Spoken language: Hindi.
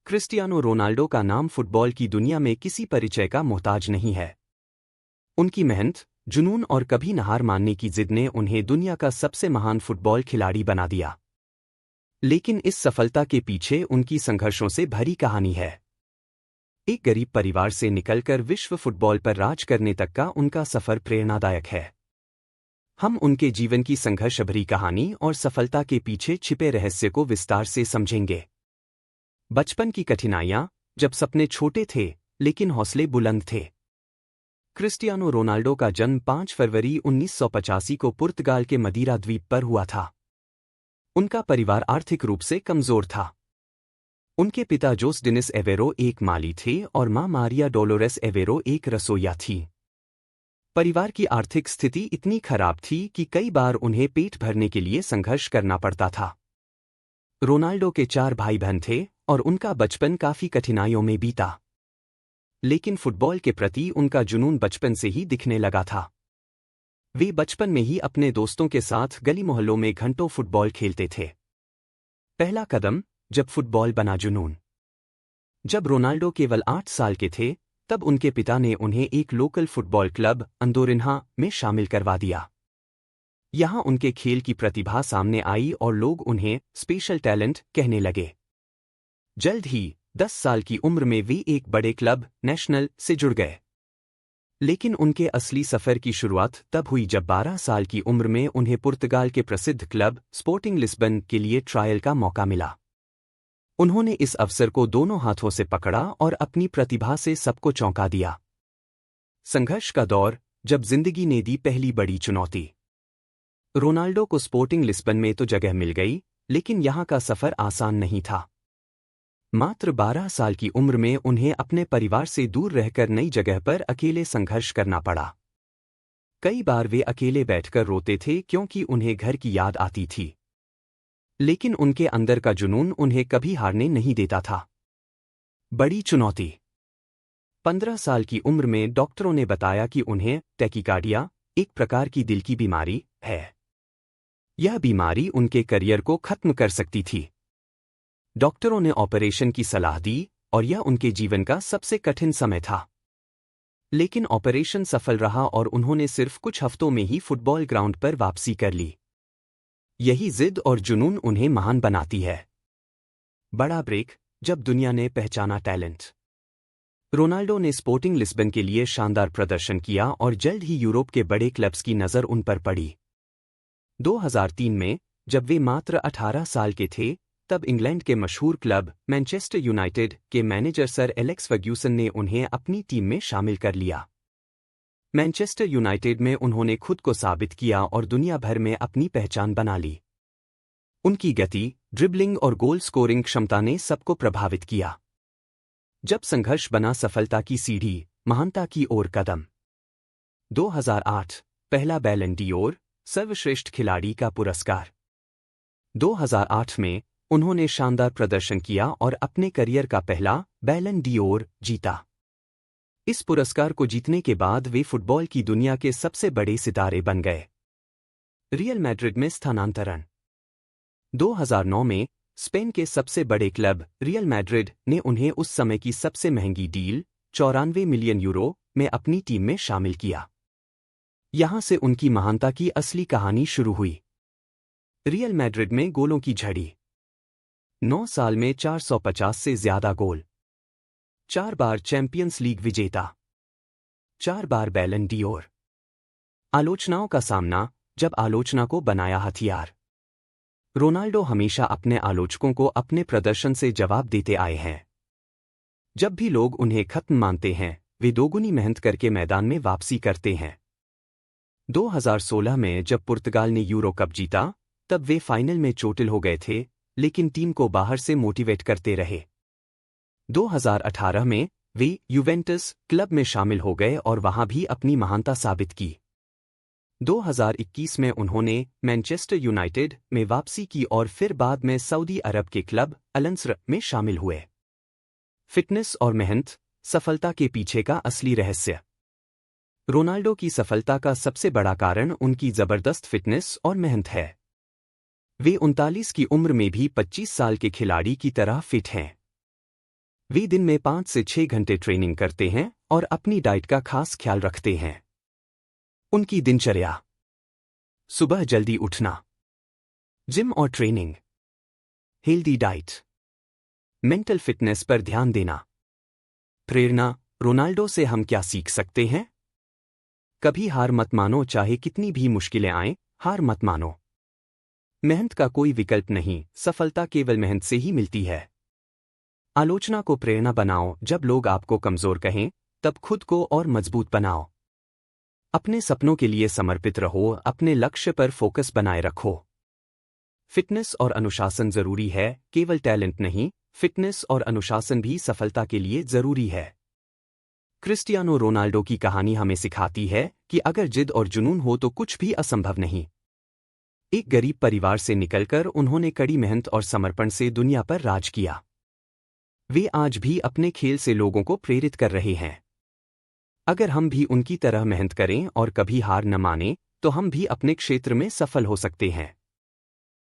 क्रिस्टियानो रोनाल्डो का नाम फुटबॉल की दुनिया में किसी परिचय का मोहताज नहीं है। उनकी मेहनत, जुनून और कभी न हार मानने की जिद ने उन्हें दुनिया का सबसे महान फुटबॉल खिलाड़ी बना दिया। लेकिन इस सफलता के पीछे उनकी संघर्षों से भरी कहानी है। एक गरीब परिवार से निकलकर विश्व फुटबॉल पर राज करने तक का उनका सफर प्रेरणादायक है। हम उनके जीवन की संघर्ष भरी कहानी और सफलता के पीछे छिपे रहस्य को विस्तार से समझेंगे। बचपन की कठिनाइयां, जब सपने छोटे थे लेकिन हौसले बुलंद थे। क्रिस्टियानो रोनाल्डो का जन्म 5 फरवरी 1985 को पुर्तगाल के मदीरा द्वीप पर हुआ था। उनका परिवार आर्थिक रूप से कमजोर था। उनके पिता जोस डिनिस एवेरो एक माली थे और मां मारिया डोलोरेस एवेरो एक रसोइया थी। परिवार की आर्थिक स्थिति इतनी खराब थी कि कई बार उन्हें पेट भरने के लिए संघर्ष करना पड़ता था। रोनाल्डो के 4 भाई बहन थे और उनका बचपन काफी कठिनाइयों में बीता। लेकिन फुटबॉल के प्रति उनका जुनून बचपन से ही दिखने लगा था। वे बचपन में ही अपने दोस्तों के साथ गली मोहल्लों में घंटों फुटबॉल खेलते थे। पहला कदम, जब फुटबॉल बना जुनून। जब रोनाल्डो केवल 8 साल के थे, तब उनके पिता ने उन्हें एक लोकल फुटबॉल क्लब अंदोरिन्हा में शामिल करवा दिया। यहां उनके खेल की प्रतिभा सामने आई और लोग उन्हें स्पेशल टैलेंट कहने लगे। जल्द ही 10 साल की उम्र में वे एक बड़े क्लब नेशनल से जुड़ गए। लेकिन उनके असली सफर की शुरुआत तब हुई जब 12 साल की उम्र में उन्हें पुर्तगाल के प्रसिद्ध क्लब स्पोर्टिंग लिस्बन के लिए ट्रायल का मौका मिला। उन्होंने इस अवसर को दोनों हाथों से पकड़ा और अपनी प्रतिभा से सबको चौंका दिया। संघर्ष का दौर, जब जिंदगी ने दी पहली बड़ी चुनौती। रोनाल्डो को स्पोर्टिंग लिस्बन में तो जगह मिल गई, लेकिन यहां का सफर आसान नहीं था। मात्र 12 साल की उम्र में उन्हें अपने परिवार से दूर रहकर नई जगह पर अकेले संघर्ष करना पड़ा। कई बार वे अकेले बैठकर रोते थे क्योंकि उन्हें घर की याद आती थी। लेकिन उनके अंदर का जुनून उन्हें कभी हारने नहीं देता था। बड़ी चुनौती। 15 साल की उम्र में डॉक्टरों ने बताया कि उन्हें टैकीकार्डिया, एक प्रकार की दिल की बीमारी है। यह बीमारी उनके करियर को खत्म कर सकती थी। डॉक्टरों ने ऑपरेशन की सलाह दी और यह उनके जीवन का सबसे कठिन समय था। लेकिन ऑपरेशन सफल रहा और उन्होंने सिर्फ कुछ हफ्तों में ही फुटबॉल ग्राउंड पर वापसी कर ली। यही जिद और जुनून उन्हें महान बनाती है। बड़ा ब्रेक, जब दुनिया ने पहचाना टैलेंट। रोनाल्डो ने स्पोर्टिंग लिस्बन के लिए शानदार प्रदर्शन किया और जल्द ही यूरोप के बड़े क्लब्स की नज़र उन पर पड़ी। 2003 में, जब वे मात्र 18 साल के थे, तब इंग्लैंड के मशहूर क्लब मैनचेस्टर यूनाइटेड के मैनेजर सर एलेक्स फर्ग्यूसन ने उन्हें अपनी टीम में शामिल कर लिया। मैनचेस्टर यूनाइटेड में उन्होंने खुद को साबित किया और दुनिया भर में अपनी पहचान बना ली। उनकी गति, ड्रिबलिंग और गोल स्कोरिंग क्षमता ने सबको प्रभावित किया। जब संघर्ष बना सफलता की सीढ़ी, महानता की ओर कदम। 2008, पहला बैलन डी'ओर, सर्वश्रेष्ठ खिलाड़ी का पुरस्कार। 2008 में उन्होंने शानदार प्रदर्शन किया और अपने करियर का पहला बैलन डी'ओर जीता। इस पुरस्कार को जीतने के बाद वे फुटबॉल की दुनिया के सबसे बड़े सितारे बन गए। रियल मैड्रिड में स्थानांतरण। 2009 में स्पेन के सबसे बड़े क्लब रियल मैड्रिड ने उन्हें उस समय की सबसे महंगी डील 94 मिलियन यूरो में अपनी टीम में शामिल किया। यहां से उनकी महानता की असली कहानी शुरू हुई। रियल मैड्रिड में गोलों की झड़ी। 9 साल में 450 से ज्यादा गोल। 4 बार चैंपियंस लीग विजेता। 4 बार बैलन डी'ओर। आलोचनाओं का सामना, जब आलोचना को बनाया हथियार। रोनाल्डो हमेशा अपने आलोचकों को अपने प्रदर्शन से जवाब देते आए हैं। जब भी लोग उन्हें खत्म मानते हैं, वे दोगुनी मेहनत करके मैदान में वापसी करते हैं। 2016 में जब पुर्तगाल ने यूरो कप जीता, तब वे फाइनल में चोटिल हो गए थे, लेकिन टीम को बाहर से मोटिवेट करते रहे। 2018 में वे यूवेंटस क्लब में शामिल हो गए और वहां भी अपनी महानता साबित की। 2021 में उन्होंने मैनचेस्टर यूनाइटेड में वापसी की और फिर बाद में सऊदी अरब के क्लब अल नस्र में शामिल हुए। फिटनेस और मेहनत, सफलता के पीछे का असली रहस्य। रोनाल्डो की सफलता का सबसे बड़ा कारण उनकी जबरदस्त फिटनेस और मेहनत है। वे 39 की उम्र में भी 25 साल के खिलाड़ी की तरह फिट हैं। वे दिन में 5 से 6 घंटे ट्रेनिंग करते हैं और अपनी डाइट का खास ख्याल रखते हैं। उनकी दिनचर्या: सुबह जल्दी उठना, जिम और training, healthy diet, mental fitness पर ध्यान देना। प्रेरणा: रोनाल्डो से हम क्या सीख सकते हैं? कभी हार मत मानो, चाहे कितनी भी मुश्किलें आएं, हार मत मानो। मेहनत का कोई विकल्प नहीं, सफलता केवल मेहनत से ही मिलती है। आलोचना को प्रेरणा बनाओ, जब लोग आपको कमजोर कहें, तब खुद को और मजबूत बनाओ। अपने सपनों के लिए समर्पित रहो, अपने लक्ष्य पर फोकस बनाए रखो। फिटनेस और अनुशासन जरूरी है, केवल टैलेंट नहीं, फिटनेस और अनुशासन भी सफलता के लिए जरूरी है। क्रिस्टियानो रोनाल्डो की कहानी हमें सिखाती है कि अगर जिद और जुनून हो तो कुछ भी असंभव नहीं। एक गरीब परिवार से निकलकर उन्होंने कड़ी मेहनत और समर्पण से दुनिया पर राज किया। वे आज भी अपने खेल से लोगों को प्रेरित कर रहे हैं। अगर हम भी उनकी तरह मेहनत करें और कभी हार न मानें, तो हम भी अपने क्षेत्र में सफल हो सकते हैं।